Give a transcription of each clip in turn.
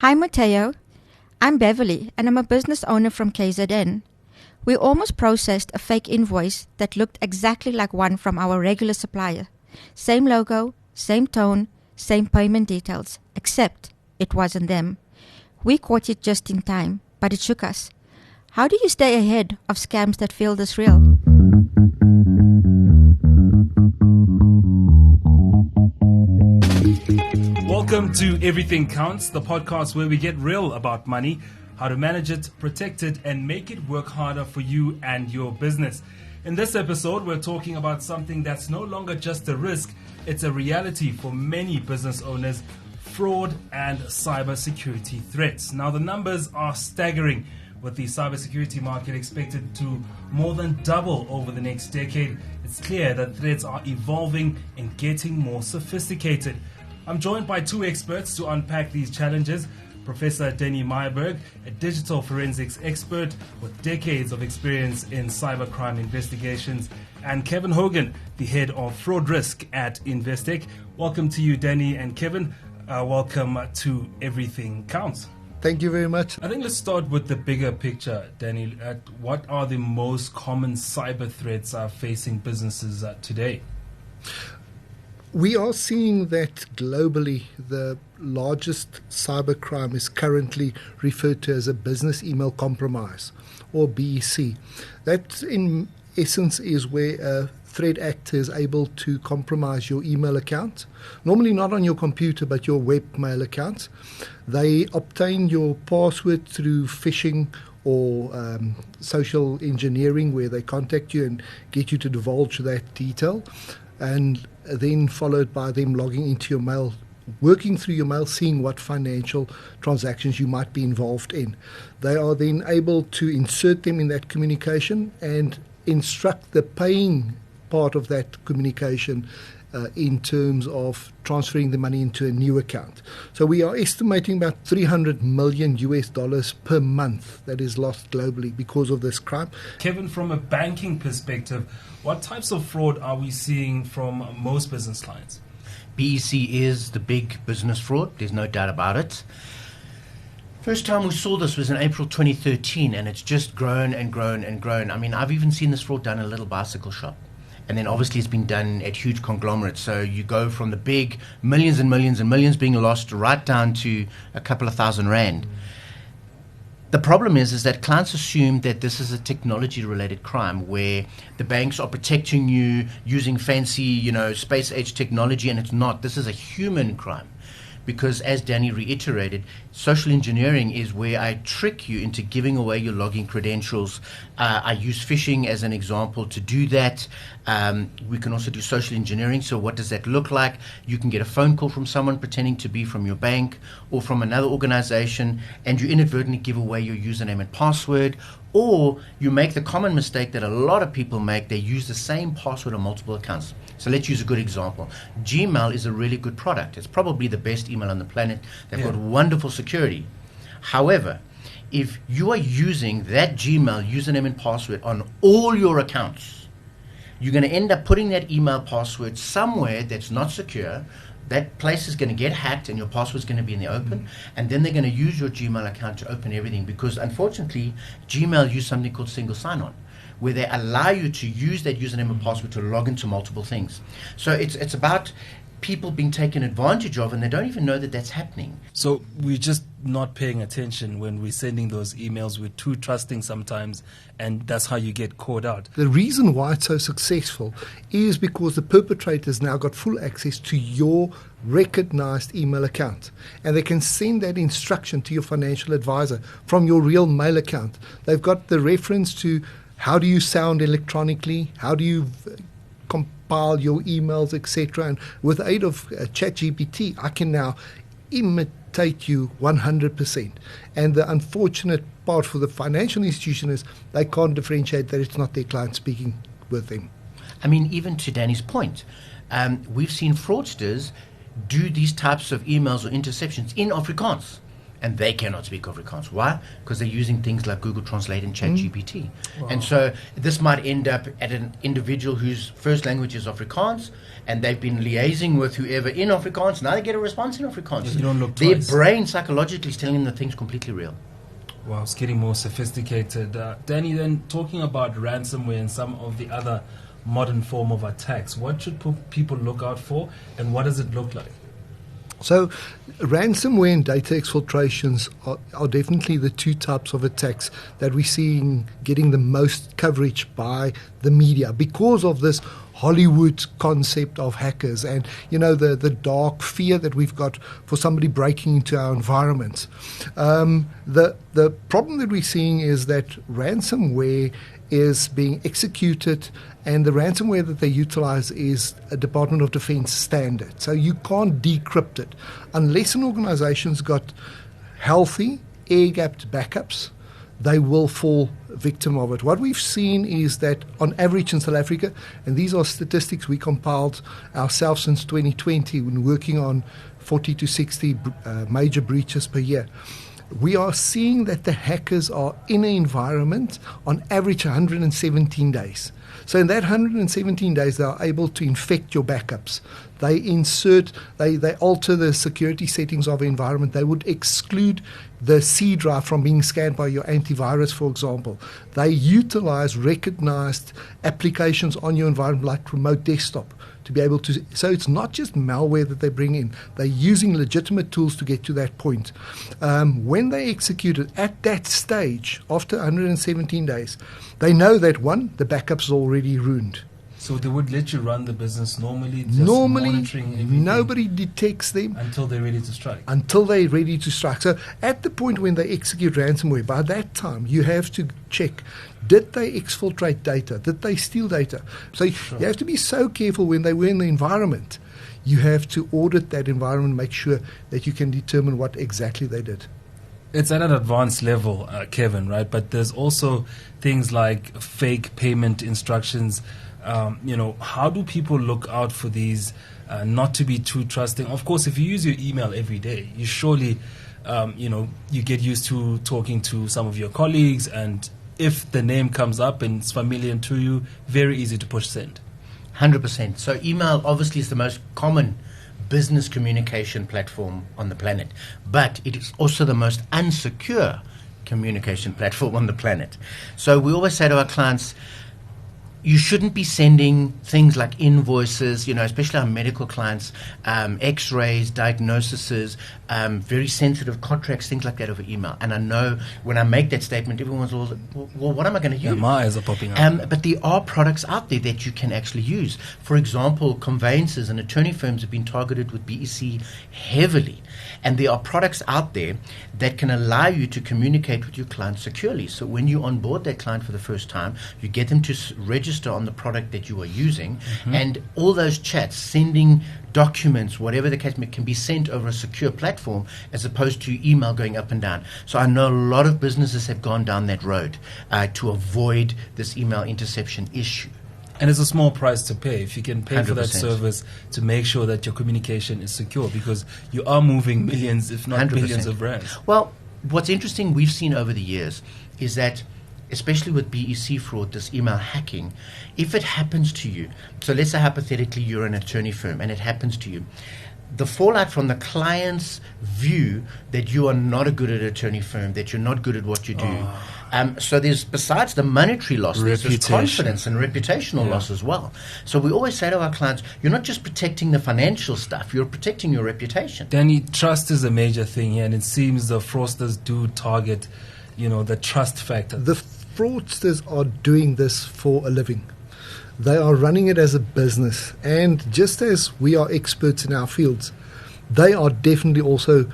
Hi, Mateo. I'm Beverly, and I'm a business owner from KZN. We almost processed a fake invoice that looked exactly like one from our regular supplier. Same logo, same tone, same payment details, except it wasn't them. We caught it just in time, but it shook us. How do you stay ahead of scams that feel this real? Welcome to Everything Counts, the podcast where we get real about money, how to manage it, protect it, and make it work harder for you and your business. In this episode, we're talking about something that's no longer just a risk, it's a reality for many business owners: fraud and cybersecurity threats. Now, the numbers are staggering, with the cybersecurity market expected to more than double over the next decade. It's clear that threats are evolving and getting more sophisticated. I'm joined by two experts to unpack these challenges. Professor Denny Meyerberg, a digital forensics expert with decades of experience in cybercrime investigations, and Kevin Hogan, the head of fraud risk at Investec. Welcome to you, Denny and Kevin. Welcome to Everything Counts. Thank you very much. I think let's start with the bigger picture, Danny. What are the most common cyber threats facing businesses today? We are seeing that globally the largest cybercrime is currently referred to as a business email compromise, or BEC. That in essence is where a threat actor is able to compromise your email account, normally not on your computer but your webmail account. They obtain your password through phishing or social engineering, where they contact you and get you to divulge that detail, and then followed by them logging into your mail, working through your mail, seeing what financial transactions you might be involved in. They are then able to insert them in that communication and instruct the paying part of that communication in terms of transferring the money into a new account. So we are estimating about $300 million per month that is lost globally because of this crime. Kevin, from a banking perspective, what types of fraud are we seeing from most business clients? BEC is the big business fraud, there's no doubt about it. First time we saw this was in April 2013, and it's just grown and grown and grown. I mean, I've even seen this fraud done in a little bicycle shop. And then obviously it's been done at huge conglomerates. So you go from the big millions and millions and millions being lost right down to a couple of thousand rand. The problem is that clients assume that this is a technology-related crime where the banks are protecting you using fancy, space-age technology, and it's not. This is a human crime. Because as Danny reiterated, social engineering is where I trick you into giving away your login credentials. I use phishing as an example to do that. We can also do social engineering. So what does that look like? You can get a phone call from someone pretending to be from your bank or from another organization, and you inadvertently give away your username and password. Or you make the common mistake that a lot of people make. They use the same password on multiple accounts. So let's use a good example. Gmail is a really good product. It's probably the best email on the planet. They've got wonderful security. However, if you are using that Gmail username and password on all your accounts, you're going to end up putting that email password somewhere that's not secure. That place is going to get hacked and your password is going to be in the open, and then they're going to use your Gmail account to open everything, because unfortunately Gmail use something called single sign-on, where they allow you to use that username and password to log into multiple things. So it's about people being taken advantage of, and they don't even know that that's happening. So we're just not paying attention when we're sending those emails. We're too trusting sometimes, and that's how you get caught out. The reason why it's so successful is because the perpetrators now got full access to your recognized email account, and they can send that instruction to your financial advisor from your real mail account. They've got the reference to how do you sound electronically, how do you compile your emails, etc. And with the aid of ChatGPT, I can now imitate you 100%. And the unfortunate part for the financial institution is they can't differentiate that it's not their client speaking with them. I mean, even to Danny's point, we've seen fraudsters do these types of emails or interceptions in Afrikaans. and they cannot speak Afrikaans. Why? Because they're using things like Google Translate and ChatGPT. And so this might end up at an individual whose first language is Afrikaans, and they've been liaising with whoever in Afrikaans. Now they get a response in Afrikaans. You don't look Their twice. brain psychologically is telling them the thing's completely real. Wow, it's getting more sophisticated. Danny, then talking about ransomware and some of the other modern form of attacks, what should people look out for, and what does it look like? So, ransomware and data exfiltrations are definitely the two types of attacks that we're seeing getting the most coverage by the media because of this Hollywood concept of hackers and, the dark fear that we've got for somebody breaking into our environments. The problem that we're seeing is that ransomware is being executed, and the ransomware that they utilize is a Department of Defense standard. So you can't decrypt it unless an organization's got healthy, air-gapped backups. They will fall victim of it. What we've seen is that on average in South Africa, and these are statistics we compiled ourselves since 2020 when working on 40 to 60 major breaches per year, we are seeing that the hackers are in an environment on average 117 days. So in that 117 days, they are able to infect your backups. They alter the security settings of the environment. They would exclude the C drive from being scanned by your antivirus, for example. They utilize recognized applications on your environment like remote desktop to be able to. So it's not just malware that they bring in. They're using legitimate tools to get to that point. When they execute it at that stage, after 117 days, they know that, one, the backup's already ruined. So they would let you run the business normally, just monitoring everything? Nobody detects them until they're ready to strike. So at the point when they execute ransomware, by that time you have to check, did they exfiltrate data? Did they steal data? So you have to be so careful when they were in the environment. You have to audit that environment, make sure that you can determine what exactly they did. It's at an advanced level, Kevin, right? But there's also things like fake payment instructions. How do people look out for these, not to be too trusting? Of course, if you use your email every day, you surely, you get used to talking to some of your colleagues, and if the name comes up and it's familiar to you, very easy to push send. 100%. So email obviously is the most common business communication platform on the planet, but it is also the most unsecure communication platform on the planet. So we always say to our clients, you shouldn't be sending things like invoices, especially our medical clients, x-rays, diagnoses, very sensitive contracts, things like that over email. And I know when I make that statement, everyone's all, well, what am I going to use? Yeah, my eyes are popping up. But there are products out there that you can actually use. For example, conveyances and attorney firms have been targeted with BEC heavily. And there are products out there that can allow you to communicate with your client securely. So when you onboard that client for the first time, you get them to register on the product that you are using, and all those chats, sending documents, whatever the case may, can be sent over a secure platform as opposed to email going up and down. So I know a lot of businesses have gone down that road to avoid this email interception issue. And it's a small price to pay if you can pay 100%. For that 100%. service to make sure that your communication is secure, because you are moving millions, if not 100%. billions of rands. Well, what's interesting we've seen over the years is that, especially with BEC fraud, this email hacking, if it happens to you, so let's say hypothetically you're an attorney firm and it happens to you, the fallout from the client's view that you are not a good at attorney firm, that you're not good at what you do. So there's, besides the monetary loss, there's this confidence and reputational loss as well. So we always say to our clients, you're not just protecting the financial stuff, you're protecting your reputation. Danny, trust is a major thing here, and it seems the fraudsters do target, the trust factor. The fraudsters are doing this for a living. They are running it as a business, and just as we are experts in our fields, they are definitely also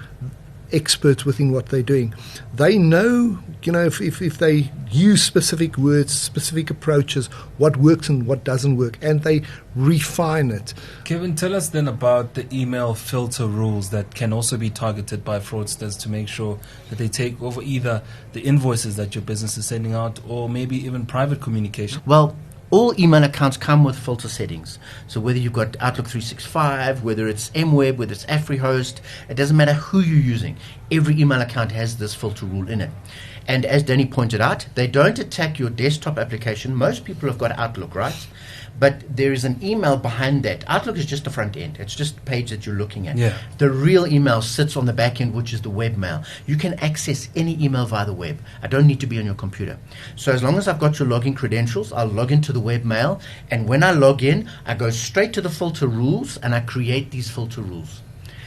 experts within what they're doing. They know, if they use specific words, specific approaches, what works and what doesn't work, and they refine it. Kevin, tell us then about the email filter rules that can also be targeted by fraudsters to make sure that they take over either the invoices that your business is sending out or maybe even private communication. Well, All email accounts come with filter settings. So whether you've got Outlook 365, whether it's MWeb, whether it's AfriHost, it doesn't matter who you're using. Every email account has this filter rule in it. And as Danny pointed out, they don't attack your desktop application. Most people have got Outlook, right? But there is an email behind that. Outlook is just the front end. It's just the page that you're looking at. Yeah. The real email sits on the back end, which is the webmail. You can access any email via the web. I don't need to be on your computer. So as long as I've got your login credentials, I'll log into the webmail. And when I log in, I go straight to the filter rules and I create these filter rules.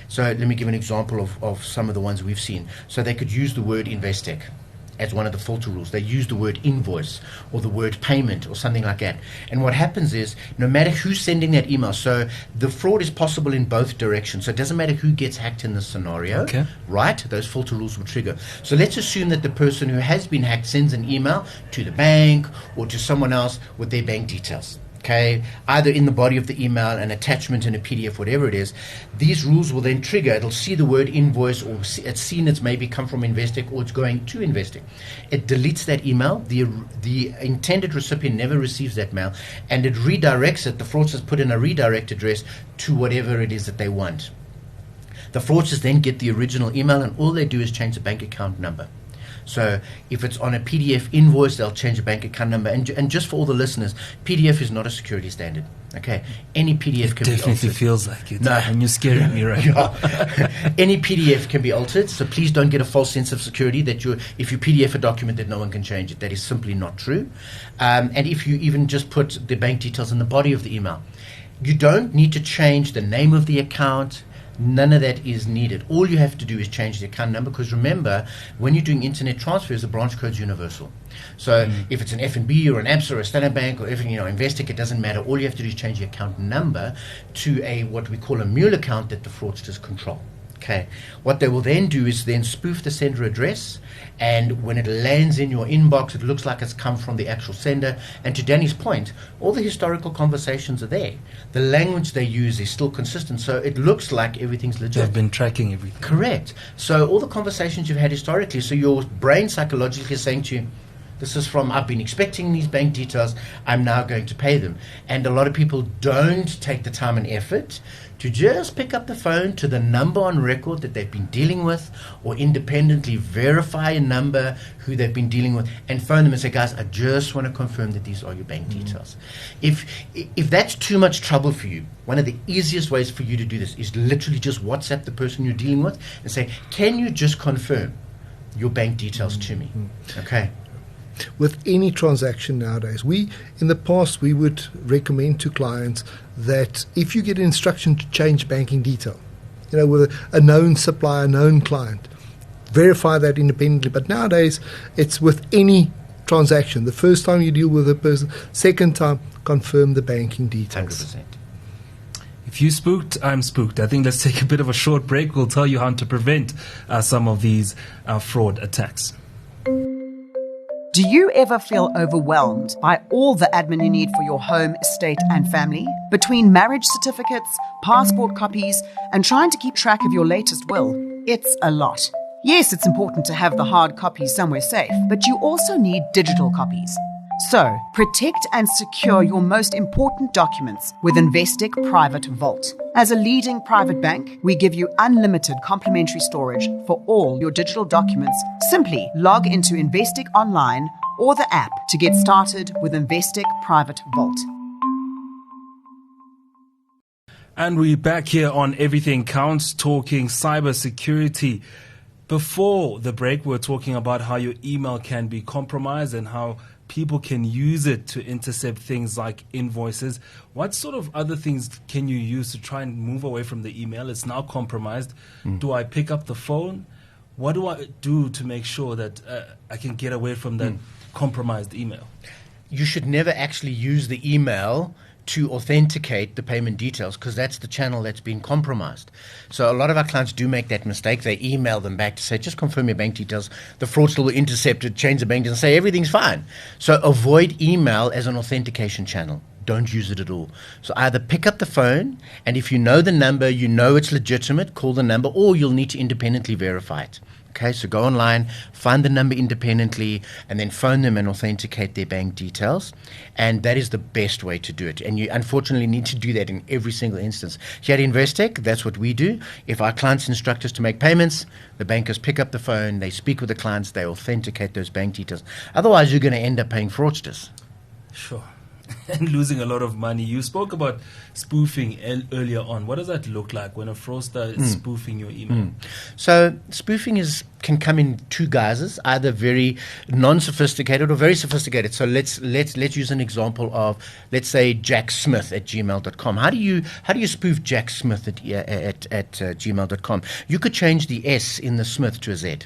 So let me give an example of some of the ones we've seen. So they could use the word Investec as one of the filter rules. They use the word invoice or the word payment or something like that. And what happens is, no matter who's sending that email, so the fraud is possible in both directions. So it doesn't matter who gets hacked in this scenario, right? Those filter rules will trigger. So let's assume that the person who has been hacked sends an email to the bank or to someone else with their bank details. Okay, either in the body of the email, an attachment in a PDF, whatever it is. These rules will then trigger. It'll see the word invoice, or it's seen it's maybe come from Investec, or it's going to Investec. It deletes that email. The intended recipient never receives that mail, and it redirects it. The fraudsters put in a redirect address to whatever it is that they want. The fraudsters then get the original email, and all they do is change the bank account number. So if it's on a PDF invoice, they'll change the bank account number. And just for all the listeners, PDF is not a security standard. Okay, any PDF can be altered. Definitely feels like it. No, and you're scaring me right now. Any PDF can be altered. So please don't get a false sense of security that if you PDF a document that no one can change it. That is simply not true. And if you even just put the bank details in the body of the email, you don't need to change the name of the account. None of that is needed. All you have to do is change the account number, because remember, when you're doing internet transfers, the branch code's universal. So if it's an FNB or an ABSA or a Standard Bank or Investec, it doesn't matter. All you have to do is change the account number to a what we call a mule account that the fraudsters control. Okay. What they will then do is then spoof the sender address, and when it lands in your inbox, it looks like it's come from the actual sender. And to Danny's point, all the historical conversations are there. The language they use is still consistent, so it looks like everything's legit. They've been tracking everything. Correct. So all the conversations you've had historically, so your brain psychologically is saying to you, this is from, I've been expecting these bank details, I'm now going to pay them. And a lot of people don't take the time and effort to just pick up the phone to the number on record that they've been dealing with, or independently verify a number who they've been dealing with, and phone them and say, guys, I just want to confirm that these are your bank details. If that's too much trouble for you, one of the easiest ways for you to do this is literally just WhatsApp the person you're dealing with and say, can you just confirm your bank details to me? Okay. With any transaction nowadays, in the past we would recommend to clients that if you get an instruction to change banking detail, with a known supplier, known client, verify that independently. But nowadays it's with any transaction. The first time you deal with a person, second time, confirm the banking details. 100%. If you spooked, I'm spooked. I think let's take a bit of a short break. We'll tell you how to prevent some of these fraud attacks. Do you ever feel overwhelmed by all the admin you need for your home, estate, and family? Between marriage certificates, passport copies, and trying to keep track of your latest will, it's a lot. Yes, it's important to have the hard copies somewhere safe, but you also need digital copies. So, protect and secure your most important documents with Investec Private Vault. As a leading private bank, we give you unlimited complimentary storage for all your digital documents. Simply log into Investec Online or the app to get started with Investec Private Vault. And we're back here on Everything Counts, talking cybersecurity. Before the break, we were talking about how your email can be compromised and how people can use it to intercept things like invoices. What sort of other things can you use to try and move away from the email? It's now compromised. Do I pick up the phone? What do I do to make sure that I can get away from that compromised email? You should never actually use the email to authenticate the payment details, because that's the channel that's been compromised. So a lot of our clients do make that mistake. They email them back to say, just confirm your bank details. The fraudster will intercept it, change the bank details, and say everything's fine. So avoid email as an authentication channel. don't use it at all. So either pick up the phone, and if you know the number, you know it's legitimate, call the number, or you'll need to independently verify it. Okay, so go online, find the number independently, and then phone them and authenticate their bank details. And that is the best way to do it. And you unfortunately need to do that in every single instance. Here at Investec, that's what we do. If our clients instruct us to make payments, the bankers pick up the phone, they speak with the clients, they authenticate those bank details. Otherwise, you're going to end up paying fraudsters. Sure. And losing a lot of money. You spoke about spoofing earlier on. What does that look like when a fraudster is spoofing your email? So spoofing can come in two guises, either very non-sophisticated or very sophisticated. So let's use an example of, let's say, jacksmith@gmail.com. How do you spoof Jack Smith at gmail.com? You could change the S in the Smith to a Z,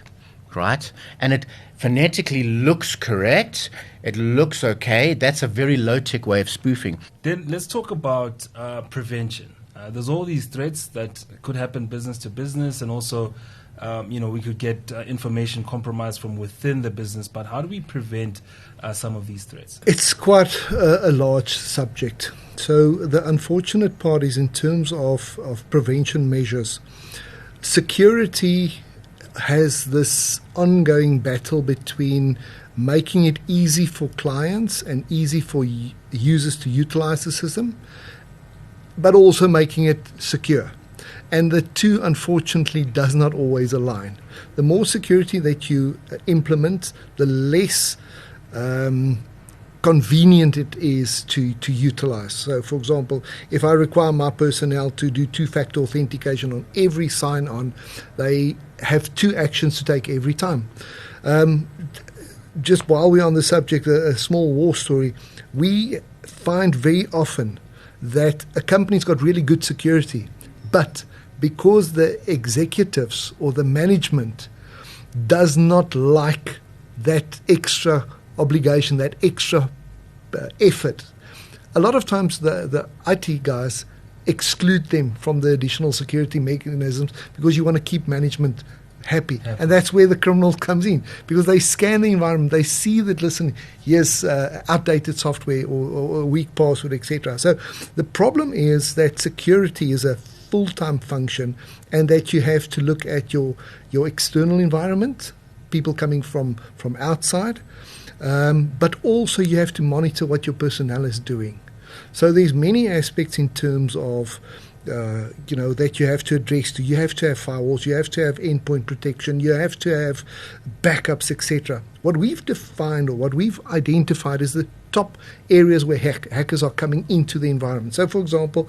right? And it phonetically looks correct. It looks okay. That's a very low-tech way of spoofing. Then let's talk about prevention. There's all these threats that could happen business to business, and also, we could get information compromised from within the business. But how do we prevent some of these threats? It's quite a large subject. So the unfortunate part is in terms of prevention measures. Security has this ongoing battle between making it easy for clients and easy for users to utilize the system, but also making it secure. And the two, unfortunately, does not always align. The more security that you implement, the less convenient it is to utilize. So, for example, if I require my personnel to do two-factor authentication on every sign-on, they have two actions to take every time. Just while we're on the subject, a small war story. We find very often that a company's got really good security, but because the executives or the management does not like that extra obligation, that extra effort, a lot of times the IT guys exclude them from the additional security mechanisms because you want to keep management happy. And that's where the criminal comes in, because they scan the environment, they see that, listen, here's outdated software or a weak password, etc. So the problem is that security is a full-time function, and that you have to look at your external environment, people coming from outside, but also you have to monitor what your personnel is doing. So there's many aspects in terms of that you have to address. You have to have firewalls, you have to have endpoint protection, you have to have backups, etc. What we've defined or what we've identified is the top areas where hackers are coming into the environment. So, for example,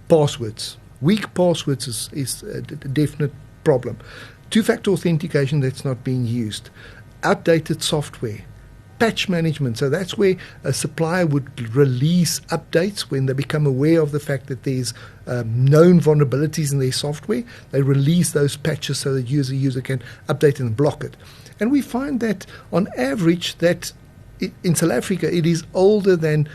passwords. Weak passwords is a definite problem. Two-factor authentication that's not being used. Outdated software. Patch management. So that's where a supplier would release updates when they become aware of the fact that there's known vulnerabilities in their software. They release those patches so that user can update and block it. And we find that on average that in South Africa it is older than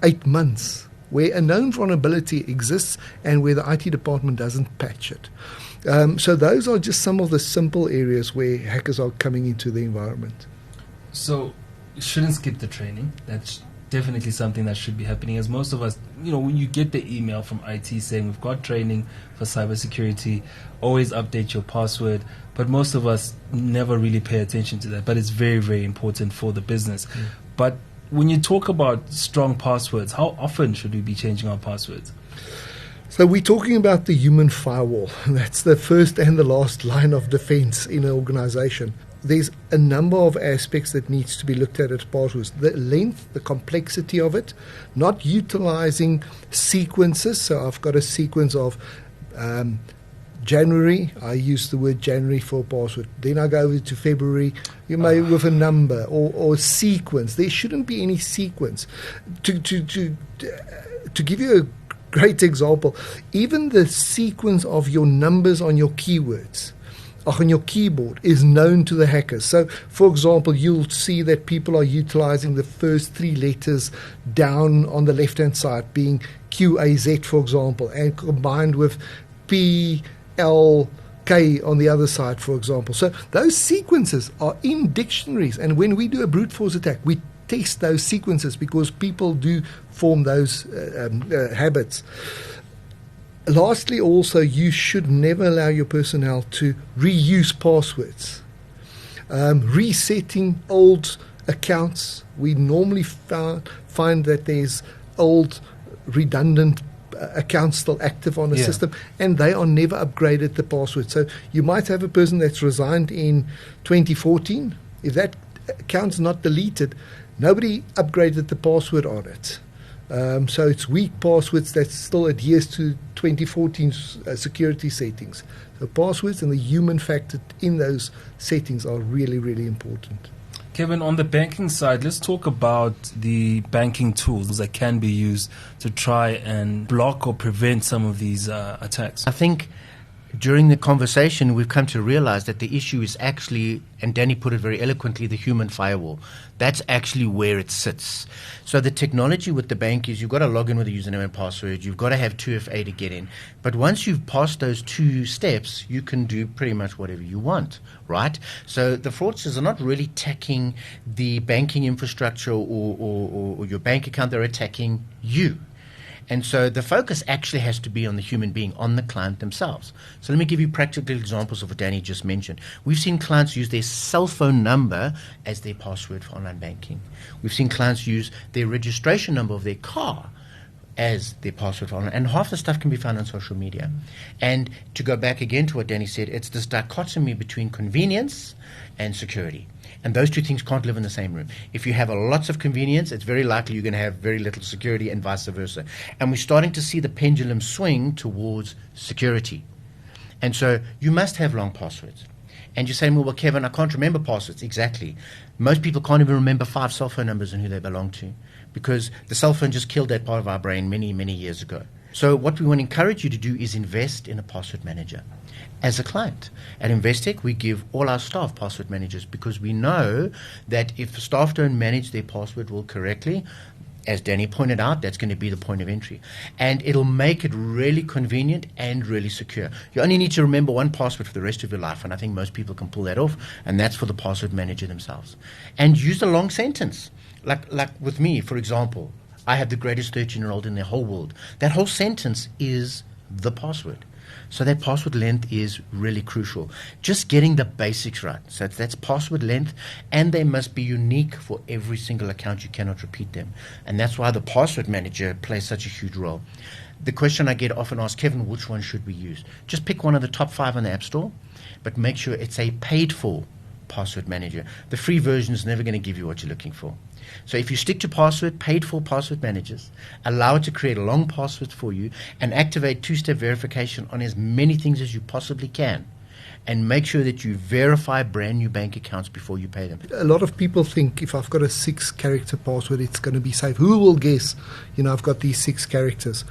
8 months where a known vulnerability exists and where the IT department doesn't patch it. So those are just some of the simple areas where hackers are coming into the environment. So you shouldn't skip the training. That's definitely something that should be happening, as most of us, when you get the email from IT saying we've got training for cybersecurity, always update your password, but most of us never really pay attention to that. But it's very, very important for the business. But when you talk about strong passwords, how often should we be changing our passwords? So we're talking about the human firewall. That's the first and the last line of defense in an organization. There's a number of aspects that needs to be looked at passwords. The length, the complexity of it, not utilizing sequences. So I've got a sequence of January, I use the word January for a password. Then I go over to February, with a number or sequence. There shouldn't be any sequence. To give you a great example, even the sequence of your numbers on your keywords on your keyboard is known to the hackers. So, for example, you'll see that people are utilizing the first 3 letters down on the left-hand side, being QAZ, for example, and combined with PLK on the other side, for example. So those sequences are in dictionaries, and when we do a brute force attack, we test those sequences because people do form those habits. Lastly, also, you should never allow your personnel to reuse passwords. Resetting old accounts, we normally find that there's old redundant accounts still active on a system, and they are never upgraded the password. So you might have a person that's resigned in 2014. If that account's not deleted, nobody upgraded the password on it. So it's weak passwords that still adheres to 2014 security settings. So passwords and the human factor in those settings are really, really important. Kevin, on the banking side, let's talk about the banking tools that can be used to try and block or prevent some of these attacks. I think during the conversation, we've come to realize that the issue is actually, and Danny put it very eloquently, the human firewall. That's actually where it sits. So the technology with the bank is you've got to log in with a username and password. You've got to have 2FA to get in. But once you've passed those 2 steps, you can do pretty much whatever you want, right? So the fraudsters are not really attacking the banking infrastructure or your bank account. They're attacking you. And so the focus actually has to be on the human being, on the client themselves. So let me give you practical examples of what Danny just mentioned. We've seen clients use their cell phone number as their password for online banking. We've seen clients use their registration number of their car as their password for online. And half the stuff can be found on social media. And to go back again to what Danny said, it's this dichotomy between convenience and security. And those two things can't live in the same room. If you have lots of convenience, it's very likely you're going to have very little security, and vice versa. And we're starting to see the pendulum swing towards security. And so you must have long passwords. And you're saying, well, Kevin, I can't remember passwords. Exactly. Most people can't even remember 5 cell phone numbers and who they belong to, because the cell phone just killed that part of our brain many, many years ago. So what we want to encourage you to do is invest in a password manager. As a client at Investec, we give all our staff password managers because we know that if staff don't manage their password well correctly, as Danny pointed out, that's going to be the point of entry. And it'll make it really convenient and really secure. You only need to remember one password for the rest of your life, and I think most people can pull that off, and that's for the password manager themselves. And use a long sentence. Like with me, for example, I have the greatest 13-year-old in the whole world. That whole sentence is the password. So that password length is really crucial. Just getting the basics right. So that's password length, and they must be unique for every single account. You cannot repeat them. And that's why the password manager plays such a huge role. The question I get often asked, Kevin, which one should we use? Just pick one of the top 5 on the App Store, but make sure it's a paid-for password manager. The free version is never going to give you what you're looking for. So if you stick to paid-for password managers, allow it to create long passwords for you, and activate 2-step verification on as many things as you possibly can, and make sure that you verify brand new bank accounts before you pay them. A lot of people think if I've got a 6-character password, it's going to be safe. Who will guess, I've got these 6 characters?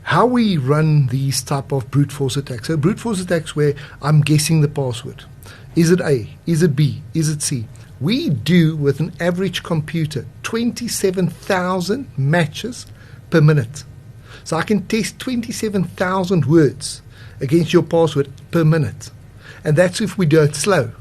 How we run these type of brute force attacks. So brute force attacks where I'm guessing the password. Is it A? Is it B? Is it C? We do, with an average computer, 27,000 matches per minute. So I can test 27,000 words against your password per minute. And that's if we do it slow.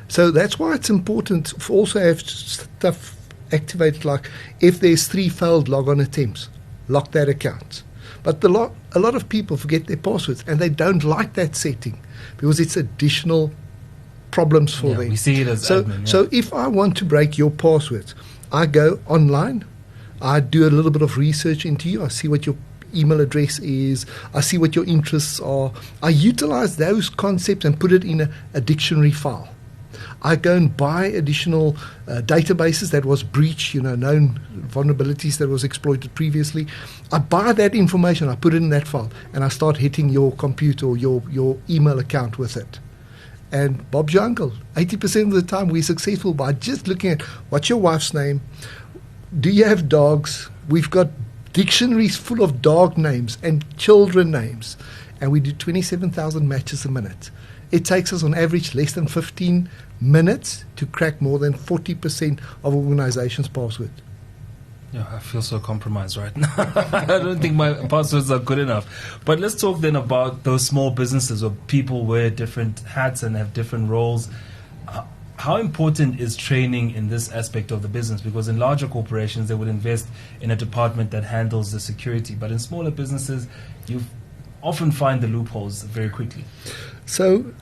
So that's why it's important to also have stuff activated, like if there's 3 failed logon attempts, lock that account. But a lot of people forget their passwords, and they don't like that setting because it's additional problems for them. We see it as admin. So if I want to break your passwords, I go online, I do a little bit of research into you, I see what your email address is, I see what your interests are, I utilize those concepts and put it in a dictionary file. I go and buy additional databases that was breached, known vulnerabilities that was exploited previously. I buy that information, I put it in that file, and I start hitting your computer or your email account with it. And Bob's your uncle. 80% of the time we're successful by just looking at what's your wife's name, do you have dogs? We've got dictionaries full of dog names and children names, and we do 27,000 matches a minute. It takes us on average less than 15 minutes to crack more than 40% of organizations' password. Yeah, I feel so compromised right now. I don't think my passwords are good enough. But let's talk then about those small businesses where people wear different hats and have different roles. How important is training in this aspect of the business? Because in larger corporations, they would invest in a department that handles the security. But in smaller businesses, you often find the loopholes very quickly. So,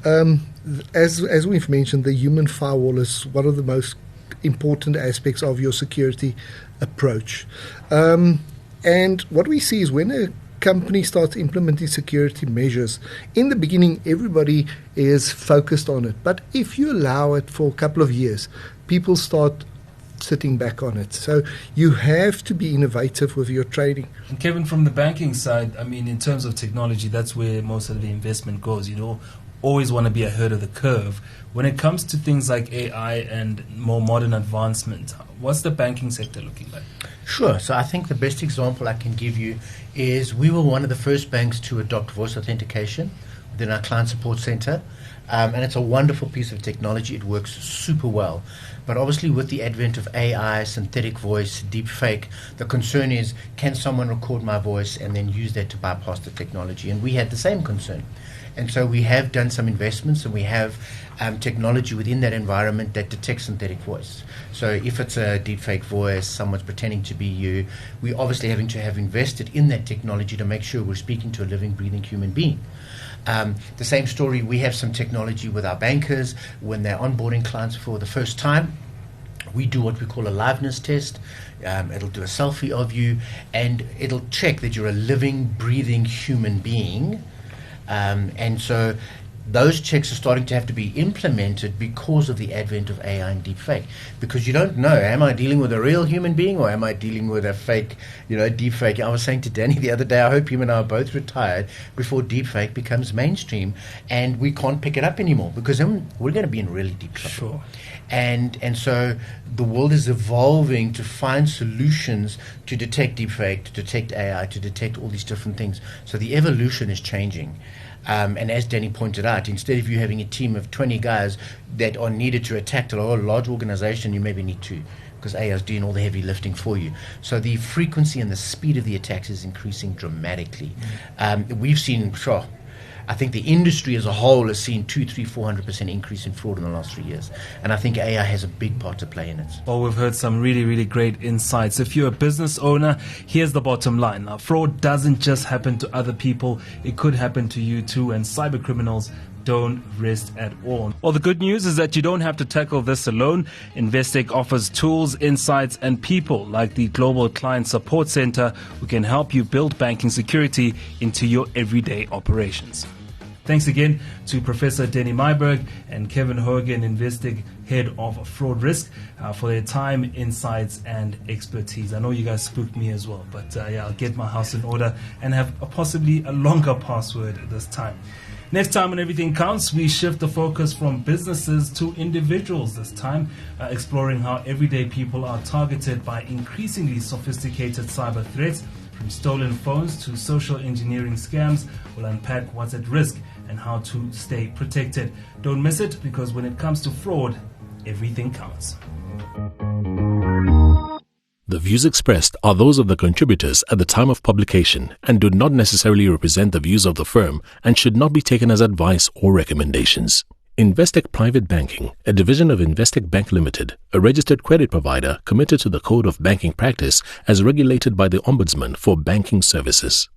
as we've mentioned, the human firewall is one of the most important aspects of your security approach. And what we see is when a company starts implementing security measures, in the beginning, everybody is focused on it. But if you allow it for a couple of years, people start sitting back on it. So you have to be innovative with your training. And Kevin, from the banking side, I mean, in terms of technology, that's where most of the investment goes. You know, always want to be ahead of the curve. When it comes to things like AI and more modern advancement, what's the banking sector looking like? Sure. So I think the best example I can give you is we were one of the first banks to adopt voice authentication within our client support center. And it's a wonderful piece of technology. It works super well. But obviously with the advent of AI, synthetic voice, deep fake, the concern is, can someone record my voice and then use that to bypass the technology? And we had the same concern. And so we have done some investments, and we have technology within that environment that detects synthetic voice. So if it's a deepfake voice, someone's pretending to be you, we're obviously having to have invested in that technology to make sure we're speaking to a living, breathing human being. The same story, we have some technology with our bankers when they're onboarding clients for the first time. We do what we call a liveness test. It'll do a selfie of you, and it'll check that you're a living, breathing human being. And so those checks are starting to have to be implemented because of the advent of AI and deepfake. Because you don't know, am I dealing with a real human being or am I dealing with a fake, deepfake? I was saying to Danny the other day, I hope him and I are both retired before deepfake becomes mainstream and we can't pick it up anymore, because then we're going to be in really deep trouble. Sure. And so the world is evolving to find solutions to detect deepfake, to detect AI, to detect all these different things. So the evolution is changing. And as Danny pointed out, instead of you having a team of 20 guys that are needed to attack a large organization, you maybe need 2, because AI is doing all the heavy lifting for you. So the frequency and the speed of the attacks is increasing dramatically. We've seen, I think the industry as a whole has seen 200-400% increase in fraud in the last 3 years. And I think AI has a big part to play in it. Well, we've heard some really, really great insights. If you're a business owner, here's the bottom line. Now, fraud doesn't just happen to other people. It could happen to you too. And cyber criminals don't rest at all. Well, the good news is that you don't have to tackle this alone. Investec offers tools, insights, and people like the Global Client Support Center who can help you build banking security into your everyday operations. Thanks again to Professor Denny Myberg and Kevin Hogan, Investec Head of Fraud Risk, for their time, insights, and expertise. I know you guys spooked me as well, but I'll get my house in order and have possibly a longer password this time. Next time on Everything Counts, we shift the focus from businesses to individuals this time, exploring how everyday people are targeted by increasingly sophisticated cyber threats. From stolen phones to social engineering scams, we'll unpack what's at risk and how to stay protected. Don't miss it, because when it comes to fraud, everything counts. The views expressed are those of the contributors at the time of publication and do not necessarily represent the views of the firm and should not be taken as advice or recommendations. Investec Private Banking, a division of Investec Bank Limited, a registered credit provider committed to the Code of Banking Practice as regulated by the Ombudsman for Banking Services.